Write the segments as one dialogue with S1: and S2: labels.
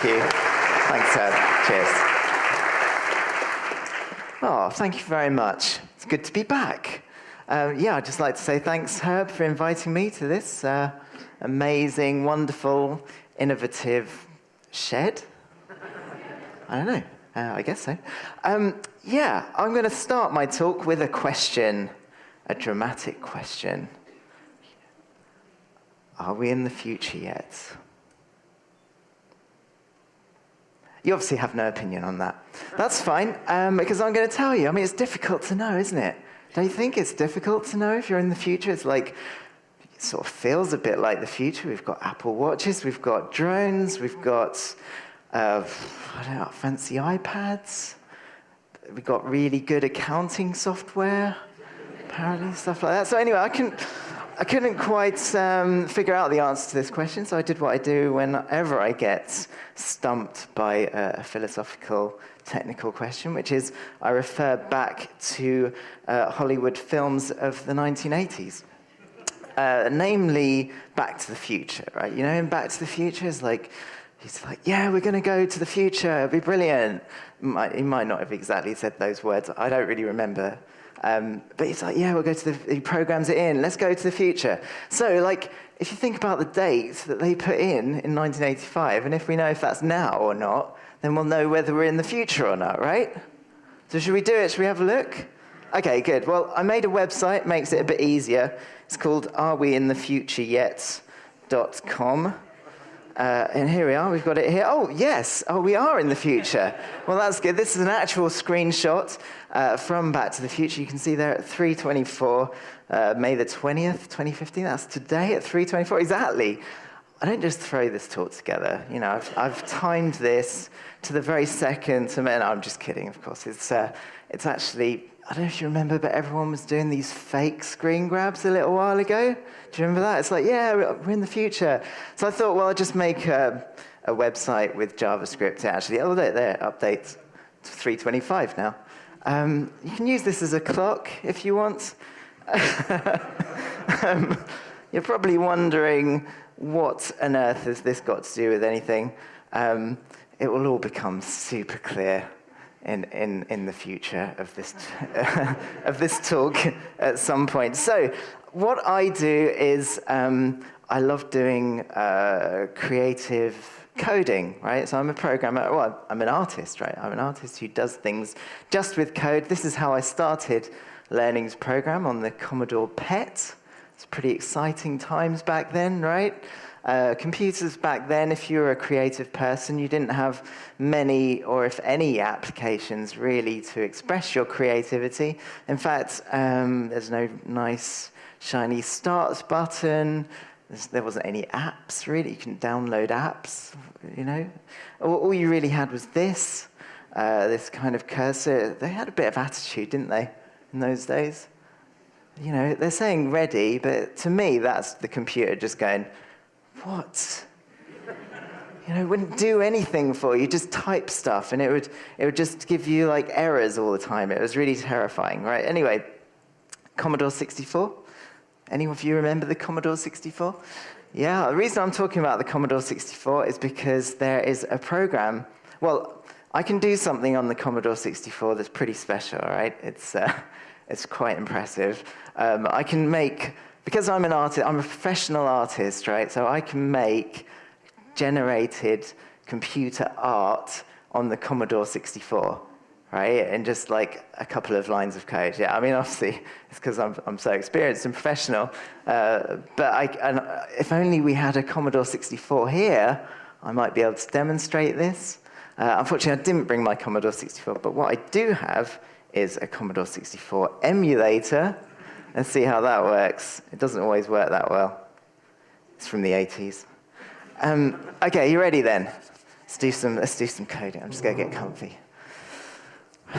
S1: Thank you. Thanks, Seb. Cheers. Oh, thank you very much. It's good to be back. I'd just like to say thanks, Herb, for inviting me to this amazing, wonderful, innovative shed. I don't know. I guess so. I'm going to start my talk with a question, a dramatic question. Are we in the future yet? You obviously have no opinion on that. That's fine, because I'm going to tell you. I mean, it's difficult to know, isn't it? Don't you think it's difficult to know if you're in the future? It's like, it sort of feels a bit like the future. We've got Apple Watches, we've got drones, we've got, fancy iPads. We've got really good accounting software, apparently, stuff like that. So anyway, I couldn't quite figure out the answer to this question, so I did what I do whenever I get stumped by a philosophical, technical question, which is I refer back to Hollywood films of the 1980s, namely Back to the Future, right? You know, in Back to the Future, he's like, yeah, we're going to go to the future, it'll be brilliant. He might not have exactly said those words, I don't really remember. But he's like, yeah, we'll go to he programs it in, let's go to the future. So, like, if you think about the date that they put in 1985, and if we know if that's now or not, then we'll know whether we're in the future or not, right? So should we do it? Should we have a look? Okay, good. Well, I made a website, makes it a bit easier. It's called areweinthefutureyet.com. And here we are, we've got it here. Oh, yes, we are in the future. Well, that's good. This is an actual screenshot from Back to the Future. You can see there at 3:24, May the 20th, 2015. That's today at 3:24, exactly. I don't just throw this talk together. You know, I've timed this to the very second. No, I'm just kidding, of course. It's actually, I don't know if you remember, but everyone was doing these fake screen grabs a little while ago. Do you remember that? It's like, yeah, we're in the future. So I thought, well, I'll just make a website with JavaScript. Actually, oh, there, update to 3:25 now. You can use this as a clock if you want. You're probably wondering, what on earth has this got to do with anything? It will all become super clear in the future of this of this talk at some point. So what I do is I love doing creative coding, right? So I'm a programmer. Well, I'm an artist, right? I'm an artist who does things just with code. This is how I started learning to program on the Commodore PET. It's pretty exciting times back then, right? Computers back then, if you were a creative person, you didn't have many, or if any, applications really to express your creativity. In fact, there's no nice, shiny start button. There wasn't any apps, really. You couldn't download apps, you know. All you really had was this kind of cursor. They had a bit of attitude, didn't they, in those days? You know, they're saying ready, but to me, that's the computer just going, what? You know, it wouldn't do anything for you, just type stuff, and it would just give you, like, errors all the time. It was really terrifying, right? Anyway, Commodore 64. Any of you remember the Commodore 64? Yeah, the reason I'm talking about the Commodore 64 is because there is a program. Well, I can do something on the Commodore 64 that's pretty special, right? It's quite impressive. I can make, because I'm an artist, I'm a professional artist, right? So I can make generated computer art on the Commodore 64, right? And just like a couple of lines of code. Yeah, I mean, obviously, it's because I'm so experienced and professional. But if only we had a Commodore 64 here, I might be able to demonstrate this. Unfortunately, I didn't bring my Commodore 64, but what I do have is a Commodore 64 emulator. Let's see how that works. It doesn't always work that well. It's from the 80s. Okay, you ready then? Let's do some coding. I'm just going to get comfy.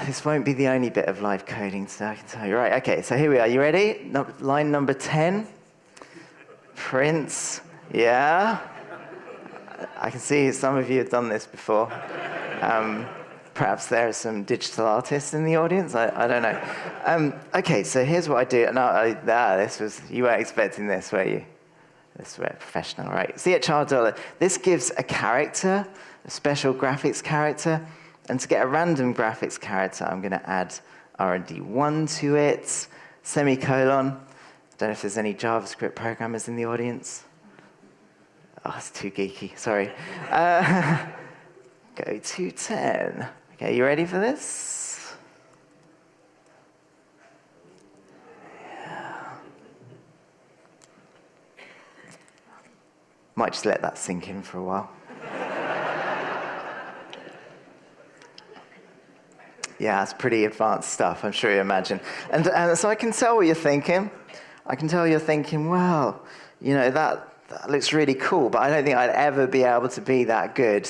S1: This won't be the only bit of live coding today, I can tell you. Right, okay, so here we are. You ready? Line number 10. Prince. Yeah. I can see some of you have done this before. Perhaps there are some digital artists in the audience. I don't know. Okay, so here's what I do. No, you weren't expecting this, were you? This is professional, right? $. This gives a character, a special graphics character. And to get a random graphics character, I'm going to add RD1 to it, semicolon. I don't know if there's any JavaScript programmers in the audience. Oh, it's too geeky, sorry. Go to 10. Okay, you ready for this? Yeah. Might just let that sink in for a while. Yeah, it's pretty advanced stuff, I'm sure you imagine. And so I can tell what you're thinking. I can tell you're thinking, well, you know, that looks really cool, but I don't think I'd ever be able to be that good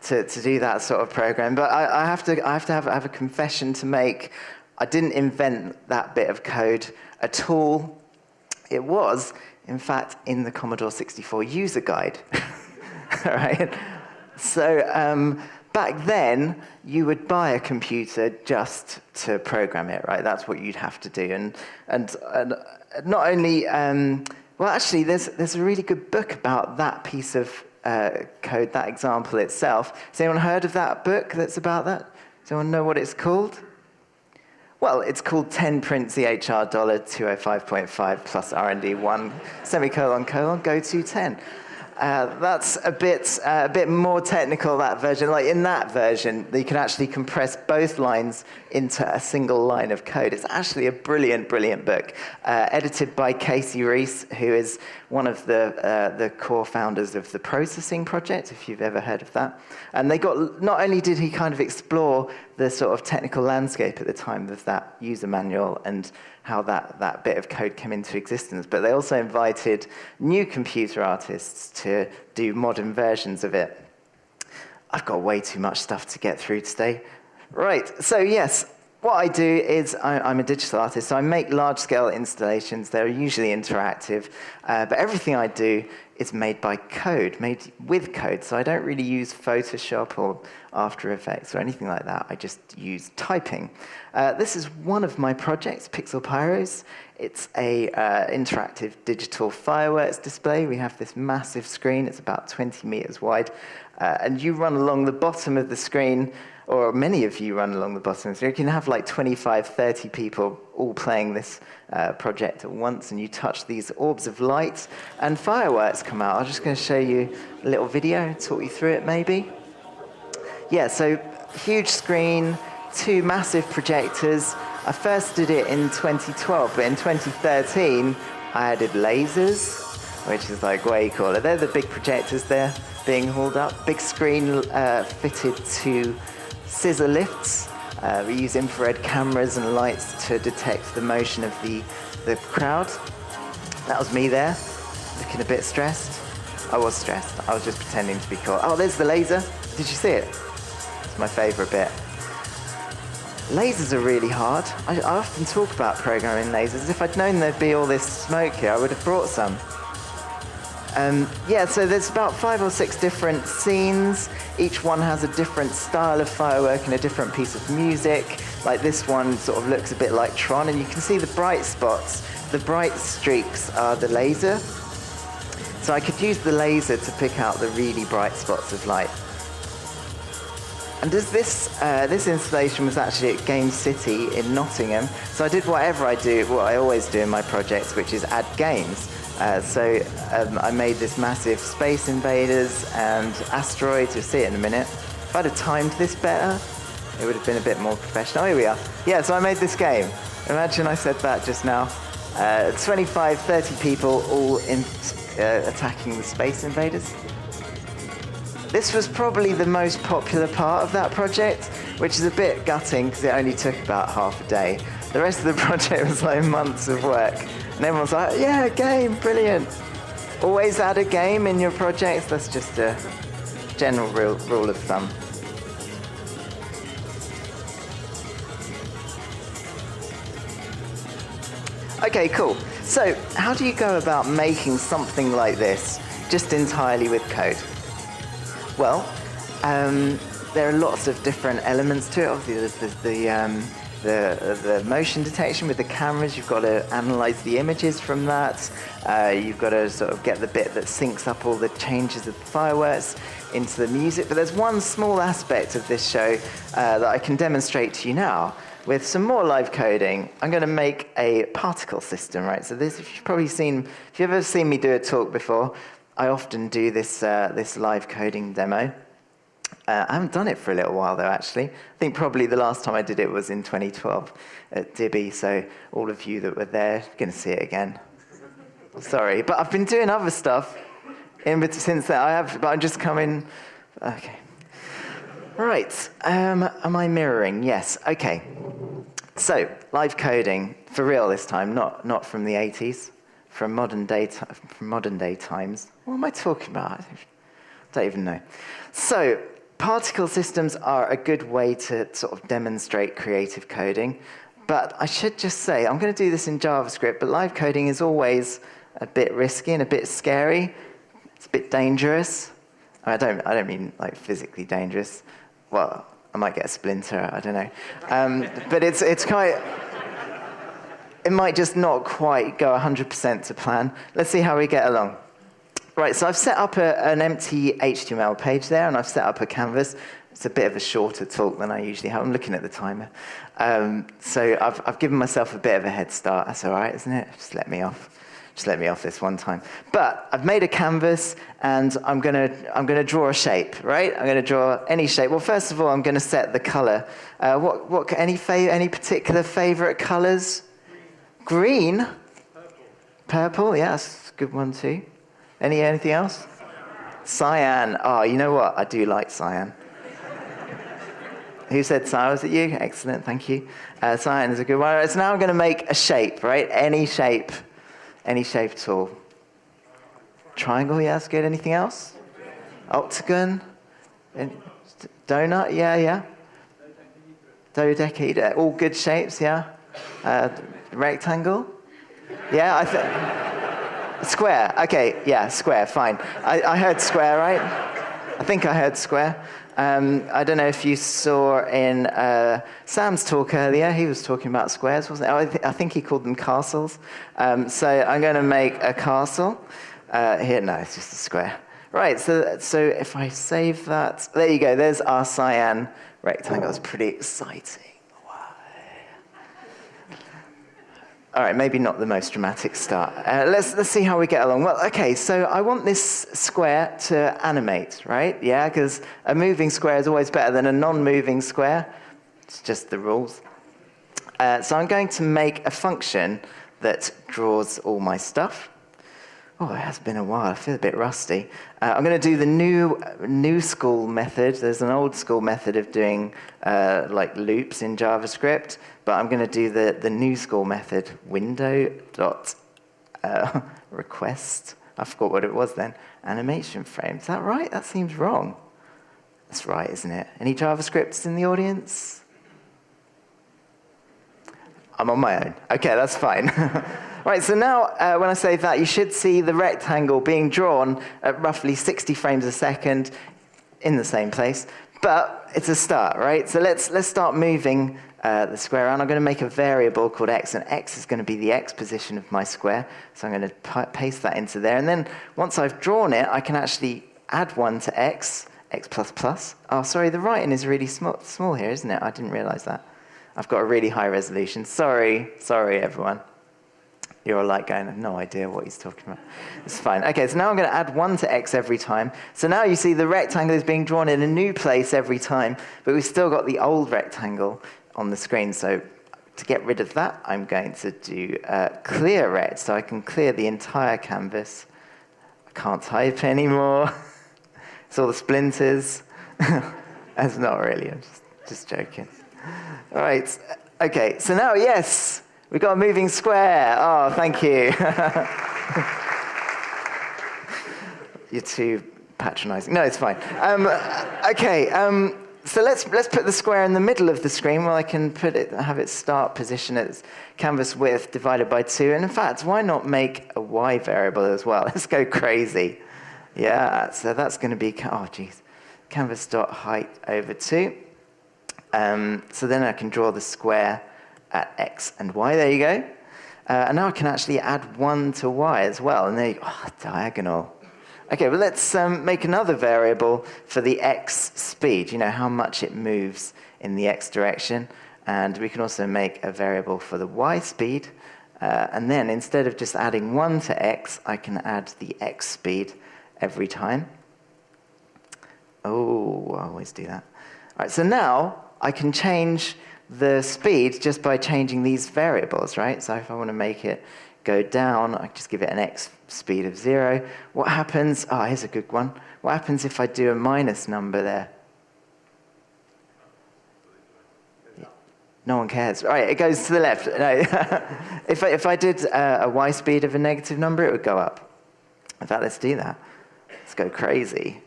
S1: to do that sort of program. But I have to have a confession to make. I didn't invent that bit of code at all. It was, in fact, in the Commodore 64 user guide. All right? So back then, you would buy a computer just to program it, right? That's what you'd have to do. And not only, well, actually, there's a really good book about that piece of code, that example itself. Has anyone heard of that book that's about that? Does anyone know what it's called? Well, it's called 10 print CHR $205.5 plus RND1 semicolon colon go to 10. That's a bit more technical, that version. Like in that version, you can actually compress both lines into a single line of code. It's actually a brilliant, brilliant book, edited by Casey Reese, who is one of the core founders of the Processing Project, if you've ever heard of that. And not only did he kind of explore the sort of technical landscape at the time of that user manual and how that bit of code came into existence, but they also invited new computer artists to do modern versions of it. I've got way too much stuff to get through today. Right, so yes, what I do is I'm a digital artist, so I make large-scale installations. They're usually interactive, but everything I do is made by code, made with code, so I don't really use Photoshop or After Effects or anything like that. I just use typing. This is one of my projects, Pixel Pyros. It's a interactive digital fireworks display. We have this massive screen. It's about 20 meters wide, and you run along the bottom of the screen, or many of you run along the bottom. So you can have like 25, 30 people all playing this project at once, and you touch these orbs of light, and fireworks come out. I'm just going to show you a little video, talk you through it maybe. Yeah, so huge screen, 2 massive projectors. I first did it in 2012, but in 2013, I added lasers, which is like way cooler. They're the big projectors there being hauled up. Big screen fitted to scissor lifts. We use infrared cameras and lights to detect the motion of the crowd. That was me there, looking a bit stressed. I was stressed. I was just pretending to be cool. Oh, there's the laser. Did you see it? It's my favorite bit. Lasers are really hard. I often talk about programming lasers. If I'd known there'd be all this smoke here, I would have brought some. Yeah, so there's about 5 or 6 different scenes. Each one has a different style of firework and a different piece of music. Like this one sort of looks a bit like Tron, and you can see the bright spots. The bright streaks are the laser. So I could use the laser to pick out the really bright spots of light. And as this installation was actually at Game City in Nottingham, so I did what I always do in my projects, which is add games. I made this massive Space Invaders and Asteroids. You'll see it in a minute. If I'd have timed this better, it would have been a bit more professional. Here we are. Yeah, so I made this game. Imagine I said that just now. 25, 30 people all attacking the Space Invaders. This was probably the most popular part of that project, which is a bit gutting because it only took about half a day. The rest of the project was like months of work. And everyone's like, yeah, game, brilliant. Always add a game in your projects. That's just a general rule of thumb. Okay, cool. So how do you go about making something like this just entirely with code? Well, there are lots of different elements to it. Obviously, there's the motion detection with the cameras. You've got to analyze the images from that. You've got to sort of get the bit that syncs up all the changes of the fireworks into the music. But there's one small aspect of this show that I can demonstrate to you now. With some more live coding, I'm going to make a particle system, right? So this, if you've ever seen me do a talk before, I often do this live coding demo. I haven't done it for a little while, though, actually. I think probably the last time I did it was in 2012 at Dibby, so all of you that were there are going to see it again. Sorry, but I've been doing other stuff since then. But I'm just coming... Okay. Right, am I mirroring? Yes, okay. So, live coding, for real this time, not from the 80s, from modern day times. What am I talking about? I don't even know. So, particle systems are a good way to sort of demonstrate creative coding, but I should just say, I'm going to do this in JavaScript, but live coding is always a bit risky and a bit scary. It's a bit dangerous. I don't mean like physically dangerous. Well, I might get a splinter, I don't know. But it's quite... It might just not quite go 100% to plan. Let's see how we get along. Right, so I've set up an empty HTML page there, and I've set up a canvas. It's a bit of a shorter talk than I usually have. I'm looking at the timer. So I've given myself a bit of a head start. That's all right, isn't it? Just let me off. Just let me off this one time. But I've made a canvas, and I'm gonna draw a shape, right? I'm gonna draw any shape. Well, first of all, I'm gonna set the color. Any particular favorite colors? Green. Purple. Yeah, that's a good one too. Anything else? Cyan. Oh, you know what? I do like cyan. Who said cyan? Was it you? Excellent, thank you. Cyan is a good one. Right, so now I'm going to make a shape, right? Any shape at all. Triangle, yeah, that's good. Anything else? Octagon? Donut, yeah. Dodecahedron, all good shapes, yeah. Rectangle? Yeah, square, okay, yeah, square, fine. I heard square, right? I think I heard square. I don't know if you saw in Sam's talk earlier, he was talking about squares, wasn't it? I think he called them castles. So I'm going to make a castle. Here, no, it's just a square. Right, so if I save that, there you go, there's our cyan rectangle. It's pretty exciting. All right, maybe not the most dramatic start. Let's see how we get along. Well, okay, so I want this square to animate, right? Yeah, because a moving square is always better than a non-moving square. It's just the rules. So I'm going to make a function that draws all my stuff. Oh, it has been a while. I feel a bit rusty. I'm going to do the new school method. There's an old school method of doing like loops in JavaScript, but I'm going to do the new school method, window.request. I forgot what it was then. Animation frame. Is that right? That seems wrong. That's right, isn't it? Any JavaScripts in the audience? I'm on my own. Okay, that's fine. Right, so now when I say that, you should see the rectangle being drawn at roughly 60 frames a second in the same place. But it's a start, right? So let's start moving the square around. I'm going to make a variable called x, and x is going to be the x position of my square. So I'm going to paste that into there. And then once I've drawn it, I can actually add 1 to x plus plus. Oh, sorry, the writing is really small here, isn't it? I didn't realize that. I've got a really high resolution. Sorry, everyone. You're all like going, I have no idea what he's talking about. It's fine. Okay, so now I'm going to add 1 to x every time. So now you see the rectangle is being drawn in a new place every time, but we've still got the old rectangle on the screen. So to get rid of that, I'm going to do clear rect, so I can clear the entire canvas. I can't type anymore. It's all the splinters. That's not really, I'm just joking. All right, okay, so now, yes, we've got a moving square. Oh, thank you. You're too patronizing. No, it's fine. Okay, so let's put the square in the middle of the screen where I can have it start position at canvas width divided by 2. And in fact, why not make a y variable as well? Let's go crazy. Yeah, so that's going to be, oh, geez. canvas.height over 2. So then I can draw the square at x and y. There you go. And now I can actually add 1 to y as well. And there you go. Oh, diagonal. Okay, well, let's make another variable for the x speed, how much it moves in the x direction. And we can also make a variable for the y speed. And then instead of just adding 1 to x, I can add the x speed every time. Oh, I always do that. All right, so now I can change the speed just by changing these variables, right? So if I want to make it go down, I just give it an x speed of 0. What happens? Oh, here's a good one. What happens if I do a minus number there? No one cares. All right, it goes to the left. No. If I did a y speed of a negative number, it would go up. In fact, let's do that. Let's go crazy.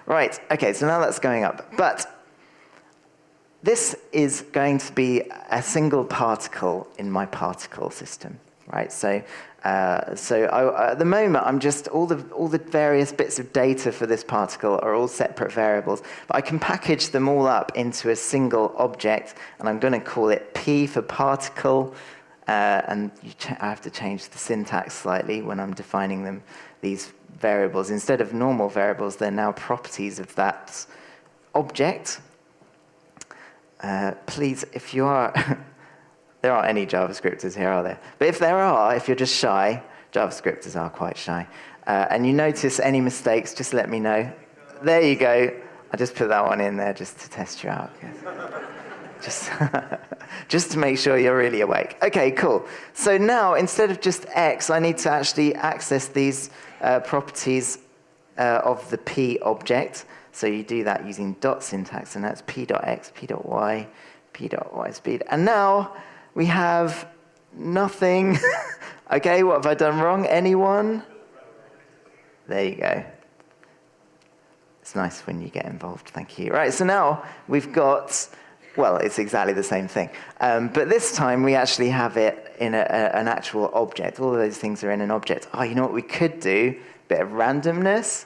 S1: Right, okay, so now that's going up. But this is going to be a single particle in my particle system, right? So at the moment, I'm just all the various bits of data for this particle are all separate variables, but I can package them all up into a single object, and I'm going to call it P for particle. And I have to change the syntax slightly when I'm defining them. These variables, instead of normal variables, they're now properties of that object. Please, if you are, there aren't any JavaScripters here, are there? But if there are, if you're just shy, JavaScripters are quite shy, and you notice any mistakes, just let me know. There you go. I just put that one in there just to test you out. Just to make sure you're really awake. Okay, cool. So now, instead of just x, I need to actually access these properties of the P object. So you do that using dot syntax, and that's p.x, p.y, p.y speed. And now we have nothing. Okay, what have I done wrong? Anyone? There you go. It's nice when you get involved. Thank you. Right, so now we've got, well, it's exactly the same thing. But this time we actually have it in an actual object. All of those things are in an object. Oh, you know what we could do? Bit of randomness.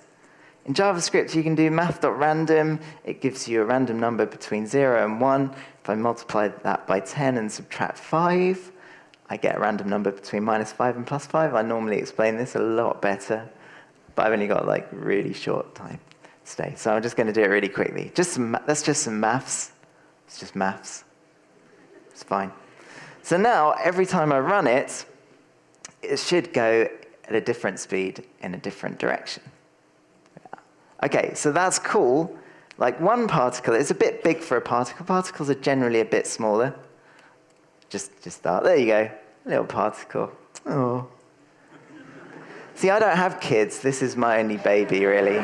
S1: In JavaScript, you can do math.random. It gives you a random number between 0 and 1. If I multiply that by 10 and subtract 5, I get a random number between -5 and +5. I normally explain this a lot better, but I've only got like really short time today. So I'm just going to do it really quickly. That's just some maths. It's just maths. It's fine. So now, every time I run it, it should go at a different speed in a different direction. Okay, so that's cool. Like one particle, it's a bit big for a particle. Particles are generally a bit smaller. Just start. There you go. Little particle. Oh. See, I don't have kids. This is my only baby, really.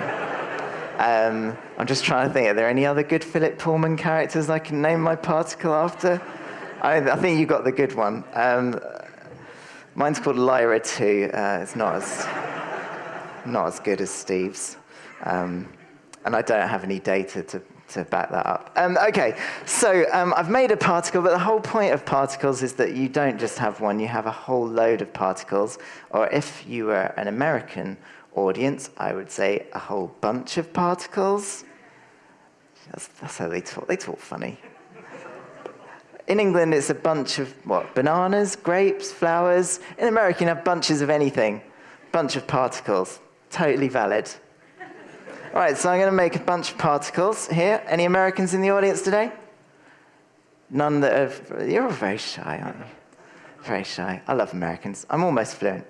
S1: I'm just trying to think, are there any other good Philip Pullman characters I can name my particle after? I think you got the good one. Mine's called Lyra 2. It's not as good as Steve's. And I don't have any data to back that up. Okay, so I've made a particle, but the whole point of particles is that you don't just have one, you have a whole load of particles. Or if you were an American audience, I would say a whole bunch of particles. That's how they talk. They talk funny. In England, it's a bunch of, bananas, grapes, flowers. In America, you have bunches of anything. Bunch of particles. Totally valid. All right, so I'm going to make a bunch of particles here. Any Americans in the audience today? None that have... You're very shy, aren't you? Very shy. I love Americans. I'm almost fluent.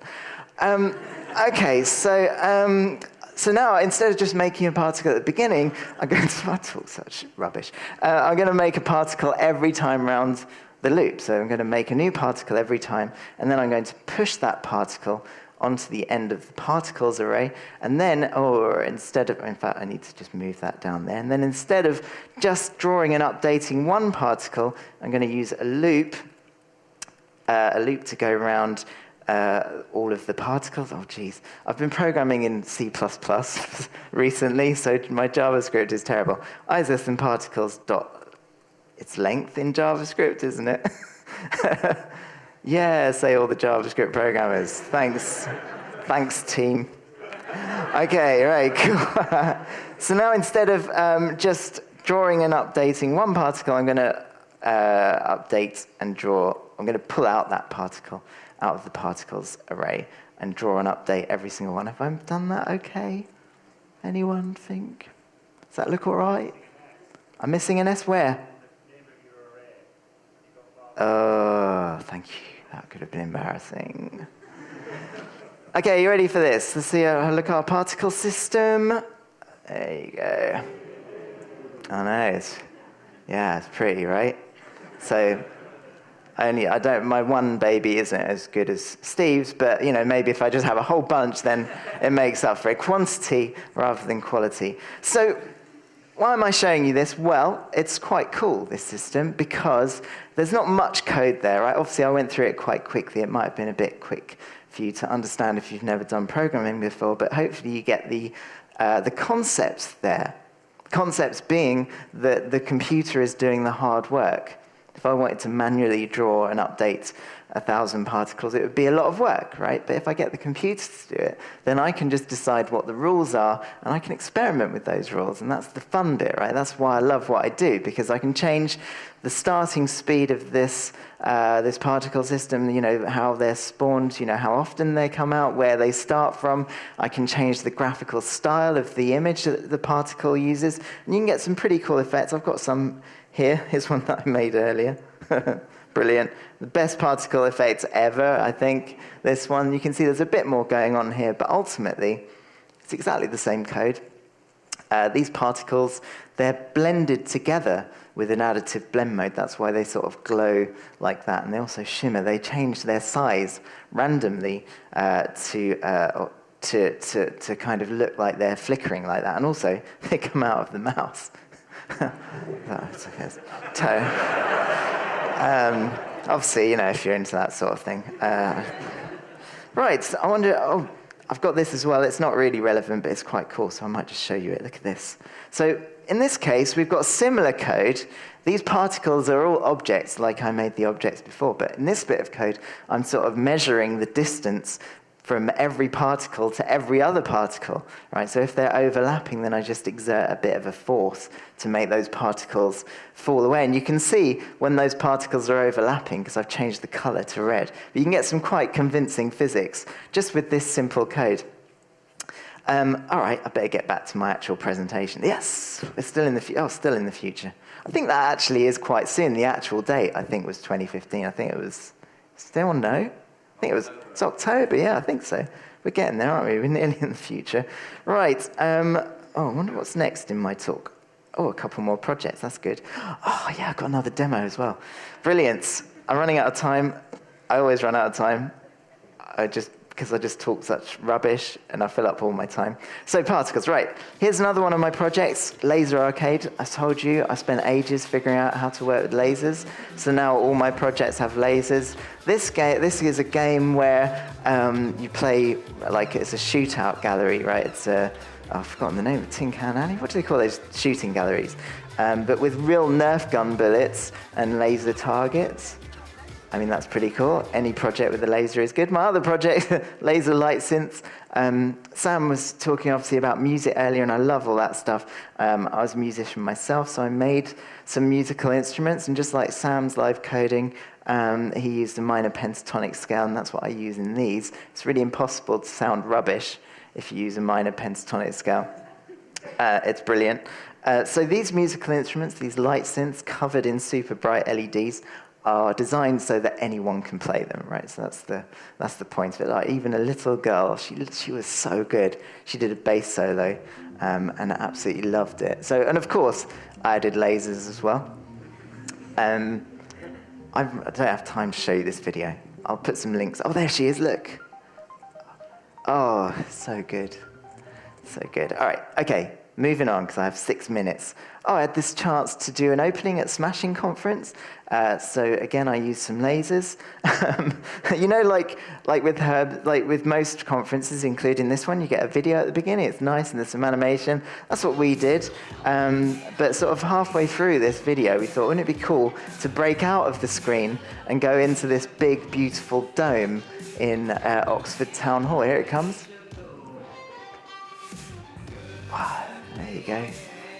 S1: Okay, so now, instead of just making a particle at the beginning, I'm going to... I talk such rubbish. I'm going to make a particle every time around the loop. So I'm going to make a new particle every time, and then I'm going to push that particle onto the end of the particles array, and then, in fact, I need to just move that down there, and then instead of just drawing and updating one particle, I'm going to use a loop to go around all of the particles. Oh, geez. I've been programming in C++ recently, so my JavaScript is terrible. Is and particles dot, it's length in JavaScript, isn't it? Yeah, say all the JavaScript programmers. Thanks, team. Okay, right, cool. So now instead of just drawing and updating one particle, I'm going to update and draw. I'm going to pull out that particle out of the particles array and draw and update every single one. Have I done that okay? Anyone think? Does that look all right? I'm missing an S where? Oh, thank you. That could have been embarrassing. Okay, you ready for this? Let's see look at our particle system. There you go. I know, it's pretty, right? So my one baby isn't as good as Steve's, but maybe if I just have a whole bunch, then it makes up for it. Quantity rather than quality. So why am I showing you this? Well, it's quite cool, this system, because there's not much code there, right? Obviously, I went through it quite quickly. It might have been a bit quick for you to understand if you've never done programming before, but hopefully you get the concepts there. Concepts being that the computer is doing the hard work. If I wanted to manually draw and update 1,000 particles, it would be a lot of work, right? But if I get the computer to do it, then I can just decide what the rules are, and I can experiment with those rules, and that's the fun bit, right? That's why I love what I do, because I can change the starting speed of this particle system, how they're spawned, how often they come out, where they start from. I can change the graphical style of the image that the particle uses, and you can get some pretty cool effects. I've got some here. Here's one that I made earlier. Brilliant. The best particle effects ever, I think. This one, you can see there's a bit more going on here, but ultimately, it's exactly the same code. These particles, they're blended together with an additive blend mode. That's why they sort of glow like that. And they also shimmer. They change their size randomly to kind of look like they're flickering like that. And also, they come out of the mouse. That's okay. Obviously, if you're into that sort of thing. Right, so I wonder, I've got this as well. It's not really relevant, but it's quite cool, so I might just show you it. Look at this. So in this case, we've got similar code. These particles are all objects, like I made the objects before, but in this bit of code, I'm sort of measuring the distance from every particle to every other particle, right? So if they're overlapping, then I just exert a bit of a force to make those particles fall away. And you can see when those particles are overlapping, because I've changed the color to red. But you can get some quite convincing physics just with this simple code. All right, I better get back to my actual presentation. Yes, we're still in the still in the future. I think that actually is quite soon. The actual date, I think, was 2015. I think it was, does anyone know? I think it's October, yeah, I think so. We're getting there, aren't we? We're nearly in the future. Right, I wonder what's next in my talk. Oh, a couple more projects, that's good. Oh, yeah, I've got another demo as well. Brilliant. I'm running out of time. I always run out of time. Because I just talk such rubbish and I fill up all my time. So particles, right. Here's another one of my projects, Laser Arcade. I told you I spent ages figuring out how to work with lasers. So now all my projects have lasers. This is a game where you play, like it's a shootout gallery, right? It's I've forgotten the name of Tin Can Alley. What do they call those shooting galleries? But with real Nerf gun bullets and laser targets. I mean, that's pretty cool. Any project with a laser is good. My other project, laser light synths. Sam was talking obviously about music earlier, and I love all that stuff. I was a musician myself, so I made some musical instruments, and just like Sam's live coding, he used a minor pentatonic scale, and that's what I use in these. It's really impossible to sound rubbish if you use a minor pentatonic scale. It's brilliant. So these musical instruments, these light synths covered in super bright LEDs, are designed so that anyone can play them, right? So that's the point of it. Like even a little girl, she was so good. She did a bass solo, and I absolutely loved it. So, and of course, I added lasers as well. I don't have time to show you this video. I'll put some links. Oh, there she is. Look. Oh, so good, so good. All right, okay. Moving on, because I have 6 minutes. Oh, I had this chance to do an opening at Smashing Conference. So again, I used some lasers. Like with Herb, like with most conferences, including this one, you get a video at the beginning. It's nice, and there's some animation. That's what we did. But sort of halfway through this video, we thought, wouldn't it be cool to break out of the screen and go into this big, beautiful dome in Oxford Town Hall? Here it comes. Wow. There you go.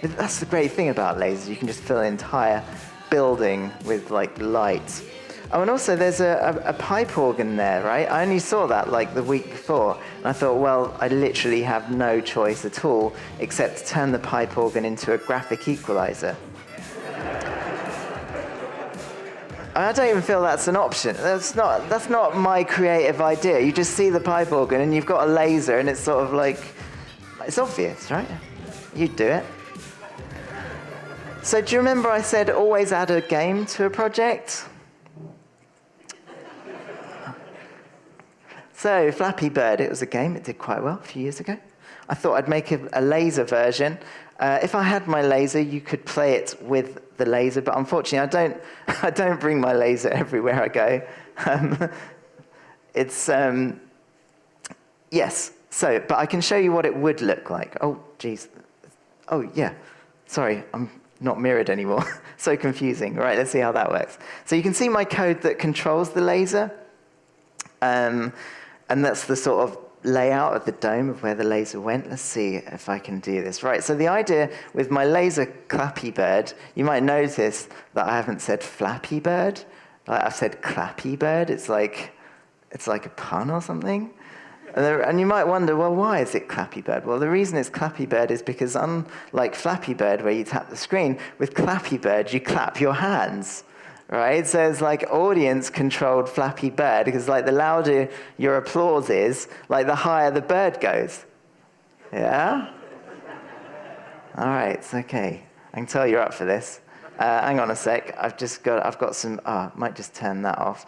S1: That's the great thing about lasers. You can just fill an entire building with like light. Oh, and also there's a pipe organ there, right? I only saw that like the week before, and I thought, well, I literally have no choice at all except to turn the pipe organ into a graphic equalizer. I don't even feel that's an option. That's not my creative idea. You just see the pipe organ and you've got a laser, and it's sort of like, it's obvious, right? You'd do it. So do you remember I said always add a game to a project? So Flappy Bird, it was a game. It did quite well a few years ago. I thought I'd make a laser version. If I had my laser, you could play it with the laser, but unfortunately, I don't bring my laser everywhere I go. Yes. So, but I can show you what it would look like. Oh, geez. Oh, yeah. Sorry, I'm not mirrored anymore. So confusing. Right, let's see how that works. So you can see my code that controls the laser. And that's the sort of layout of the dome of where the laser went. Let's see if I can do this. Right, so the idea with my laser Clappy Bird, you might notice that I haven't said Flappy Bird. I've said Clappy Bird. It's like a pun or something. And you might wonder, well, why is it Clappy Bird? Well, the reason it's Clappy Bird is because unlike Flappy Bird, where you tap the screen, with Clappy Bird, you clap your hands. Right, so it's like audience-controlled Flappy Bird, because like the louder your applause is, like the higher the bird goes. Yeah? All right, it's okay. I can tell you're up for this. Hang on a sec. I've got some. I might just turn that off.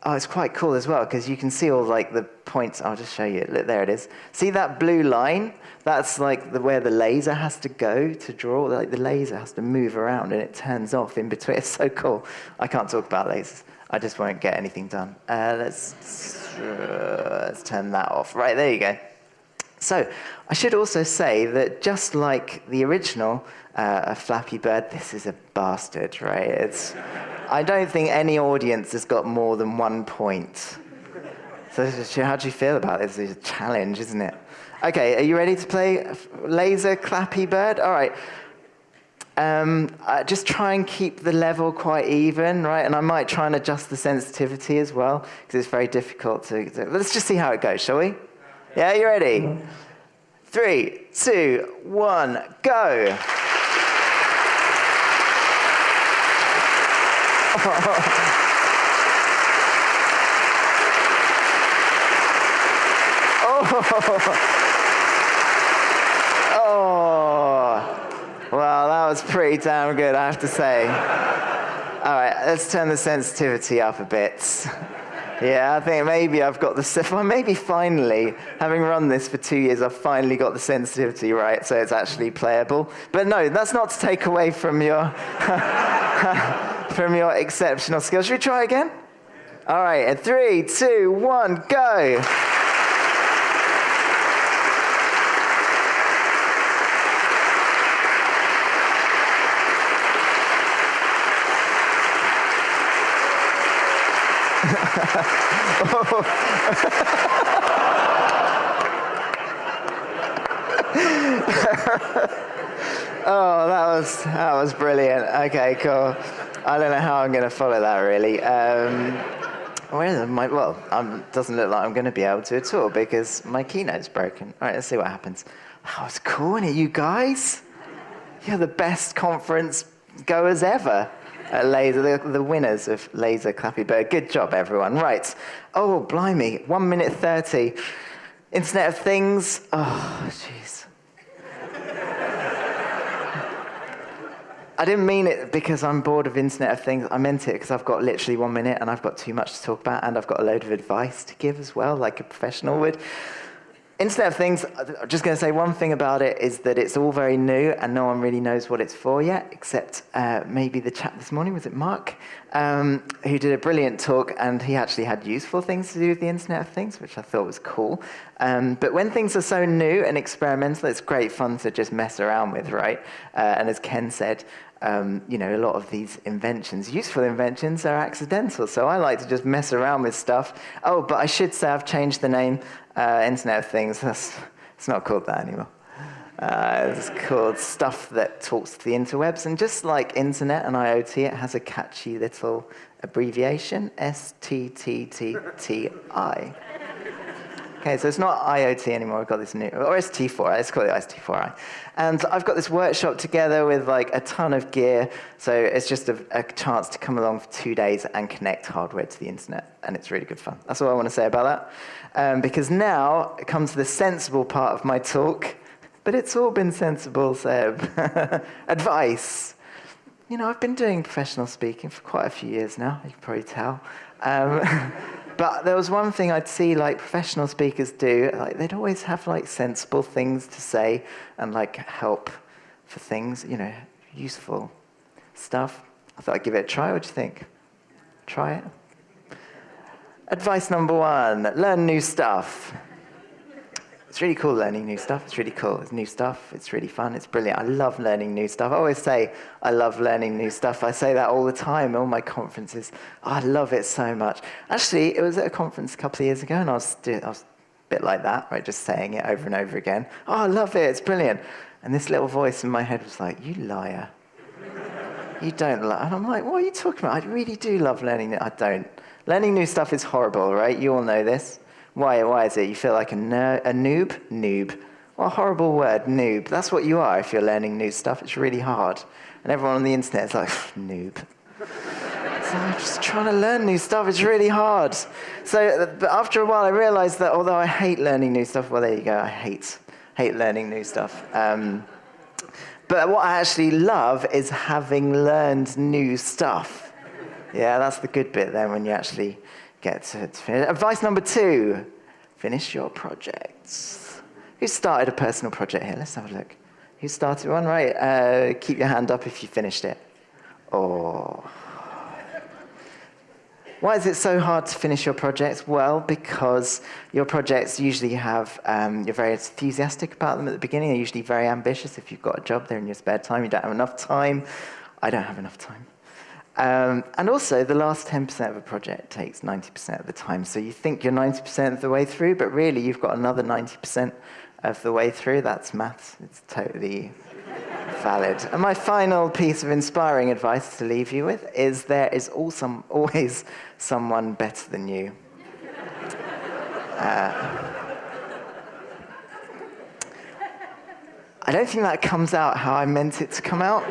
S1: It's quite cool as well, because you can see all like the points. I'll just show you. Look, there it is. See that blue line? That's like where the laser has to go to draw. Like the laser has to move around, and it turns off in between. It's so cool. I can't talk about lasers. I just won't get anything done. Let's turn that off. Right, there you go. So I should also say that just like the original Flappy Bird, this is a bastard, right? I don't think any audience has got more than 1 point. So how do you feel about this? It's a challenge, isn't it? Okay, are you ready to play Laser Clappy Bird? All right. Just try and keep the level quite even, right? And I might try and adjust the sensitivity as well, because it's very difficult to... Let's just see how it goes, shall we? Yeah, you ready? 3, 2, 1, go! Well, that was pretty damn good, I have to say. All right, let's turn the sensitivity up a bit. Yeah, I think maybe I've got maybe finally, having run this for 2 years, I've finally got the sensitivity right, so it's actually playable. But no, that's not to take away from your from your exceptional skills. Should we try again? All right, and 3, 2, 1, go. Oh, that was brilliant. Okay, cool. I don't know how I'm going to follow that, really. Doesn't look like I'm going to be able to at all, because my keynote's broken. All right, let's see what happens. That was cool, isn't it, you guys? You're the best conference goers ever. Laser, the winners of Laser Clappy Bird. Good job, everyone. Right. Oh, blimey. 1 minute 30. Internet of Things. Oh, jeez. I didn't mean it because I'm bored of Internet of Things. I meant it because I've got literally 1 minute and I've got too much to talk about, and I've got a load of advice to give as well, like a professional would. Internet of Things, I'm just going to say one thing about it, is that it's all very new and no one really knows what it's for yet, except maybe the chap this morning, was it Mark, who did a brilliant talk, and he actually had useful things to do with the Internet of Things, which I thought was cool. But when things are so new and experimental, it's great fun to just mess around with, right? And as Ken said, a lot of these inventions, useful inventions, are accidental. So I like to just mess around with stuff. Oh, but I should say I've changed the name, Internet of Things. It's not called that anymore. It's called Stuff That Talks to the Interwebs. And just like internet and IoT, it has a catchy little abbreviation, STTTTI. Okay, so it's not IoT anymore. I've got this new, or ST4i. Let's call it ST4i. And I've got this workshop together with like a ton of gear. So it's just a chance to come along for 2 days and connect hardware to the internet. And it's really good fun. That's all I want to say about that. Because now it comes to the sensible part of my talk. But it's all been sensible, Seb. Advice. You know, I've been doing professional speaking for quite a few years now. You can probably tell. But there was one thing I'd see like professional speakers do, like they'd always have like sensible things to say and like help for things, you know, useful stuff. I thought I'd give it a try. What do you think? Try it. Advice number 1, learn new stuff. It's really cool learning new stuff. It's really cool. It's new stuff. It's really fun. It's brilliant. I love learning new stuff. I always say I love learning new stuff. I say that all the time, all my conferences. Oh, I love it so much. Actually, it was at a conference a couple of years ago, and I was a bit like that, right, just saying it over and over again. Oh, I love it. It's brilliant. And this little voice in my head was like, you liar. You don't lie. And I'm like, what are you talking about? I really do love learning it. I don't. Learning new stuff is horrible, right? You all know this. Why is it? You feel like a noob? Noob. What a horrible word, noob. That's what you are if you're learning new stuff. It's really hard. And everyone on the internet is like, noob. So I'm just trying to learn new stuff. It's really hard. So but after a while, I realized that although I hate learning new stuff, well, there you go. I hate learning new stuff. But what I actually love is having learned new stuff. Yeah, that's the good bit then when you actually get to finish. Advice number 2, finish your projects. Who started a personal project here? Let's have a look. Who started one? Right, keep your hand up if you finished it. Oh. Why is it so hard to finish your projects? Well, because your projects usually have, you're very enthusiastic about them at the beginning. They're usually very ambitious. If you've got a job there in your spare time, you don't have enough time. I don't have enough time. And also, the last 10% of a project takes 90% of the time. So you think you're 90% of the way through, but really you've got another 90% of the way through. That's maths. It's totally valid. And my final piece of inspiring advice to leave you with is there is always someone better than you. I don't think that comes out how I meant it to come out.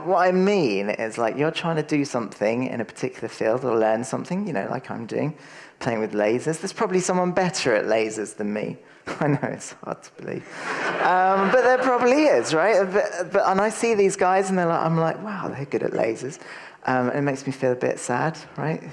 S1: What I mean is, like, you're trying to do something in a particular field or learn something, you know, like I'm doing, playing with lasers. There's probably someone better at lasers than me. I know, it's hard to believe. But there probably is, right? And I see these guys, and I'm like, wow, they're good at lasers. And it makes me feel a bit sad, right?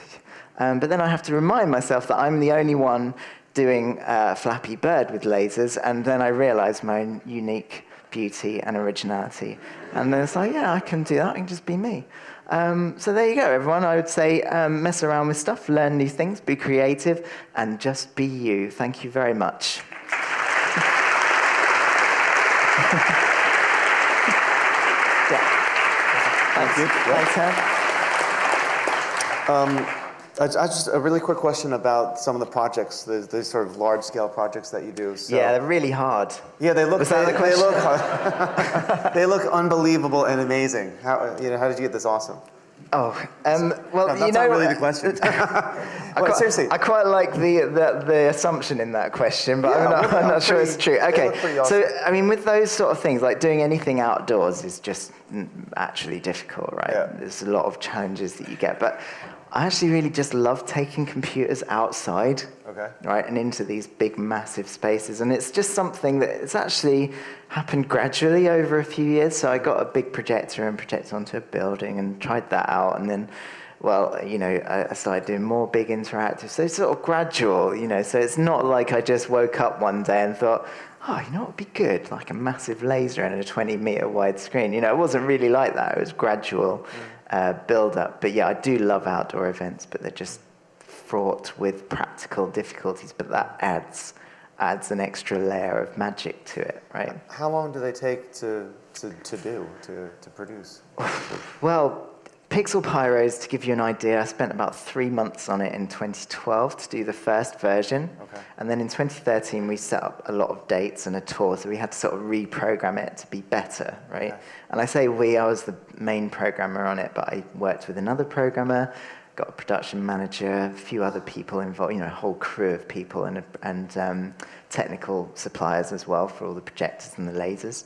S1: But then I have to remind myself that I'm the only one doing Flappy Bird with lasers, and then I realize my own unique beauty and originality. And then it's like, yeah, I can do that. I can just be me. So there you go, everyone. I would say mess around with stuff, learn new things, be creative, and just be you. Thank you very much. Thank you. Thanks, Ted.
S2: I just a really quick question about some of the projects, the sort of large-scale projects that you do. So,
S1: yeah, they're really hard.
S2: Yeah, they look.
S1: Was that the question?
S2: They look hard. They look unbelievable and amazing. How did you get this awesome?
S1: Oh, well,
S2: no, that's
S1: you know,
S2: not really the question. Seriously,
S1: I quite like the assumption in that question, but yeah, I'm not sure it's true. Okay, awesome. So I mean, with those sort of things, like doing anything outdoors is just actually difficult, right? Yeah. There's a lot of challenges that you get, but I actually really just love taking computers outside, right, and into these big, massive spaces. And it's just something that it's actually happened gradually over a few years. So I got a big projector and projected onto a building and tried that out. And then, well, you know, I started doing more big interactive. So it's sort of gradual, you know. So it's not like I just woke up one day and thought, oh, you know what would be good? Like a massive laser and a 20-meter wide screen. You know, it wasn't really like that. It was gradual. Build up. But yeah, I do love outdoor events, but they're just fraught with practical difficulties, but that adds an extra layer of magic to it, right?
S2: How long do they take to produce?
S1: Well, Pixel Pyros, to give you an idea, I spent about 3 months on it in 2012 to do the first version.
S2: Okay.
S1: And then in 2013, we set up a lot of dates and a tour, so we had to sort of reprogram it to be better, right?
S2: Okay.
S1: And I say we, I was the main programmer on it, but I worked with another programmer, got a production manager, a few other people involved, a whole crew of people, and technical suppliers as well for all the projectors and the lasers.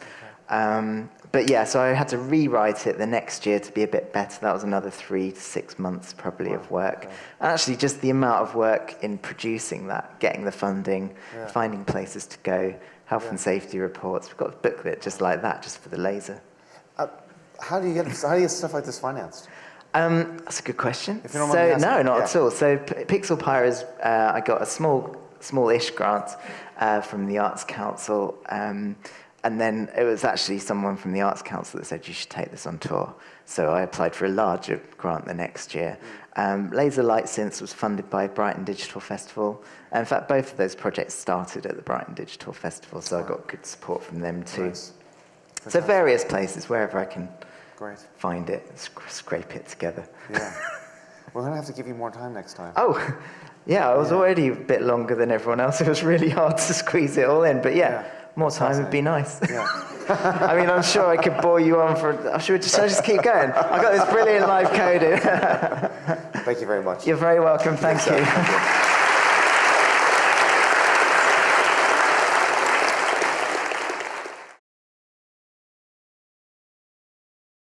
S1: Okay. But yeah, so I had to rewrite it the next year to be a bit better. That was another 3 to 6 months probably of work.
S2: Okay.
S1: And actually just the amount of work in producing that, getting the funding, finding places to go, health and safety reports. We've got a booklet just like that, just for the laser.
S2: How do you get stuff like this financed?
S1: That's a good question.
S2: If you don't mind me asking.
S1: No, not at all. So Pixel Pyros, I got a smallish grant from the Arts Council. And then it was actually someone from the Arts Council that said, you should take this on tour. So I applied for a larger grant the next year. Laser Light Synths was funded by Brighton Digital Festival. In fact, both of those projects started at the Brighton Digital Festival, so I got good support from them too.
S2: Nice.
S1: So various places, wherever I can find it, scrape it together.
S2: Yeah. We're going to have to give you more time next time.
S1: Oh, yeah, I was already a bit longer than everyone else. It was really hard to squeeze it all in, but more time would be nice.
S2: Yeah.
S1: I mean, I'm sure I could bore you on should I just keep going? I've got this brilliant live coding.
S2: Thank you very much.
S1: You're very welcome. Thank you.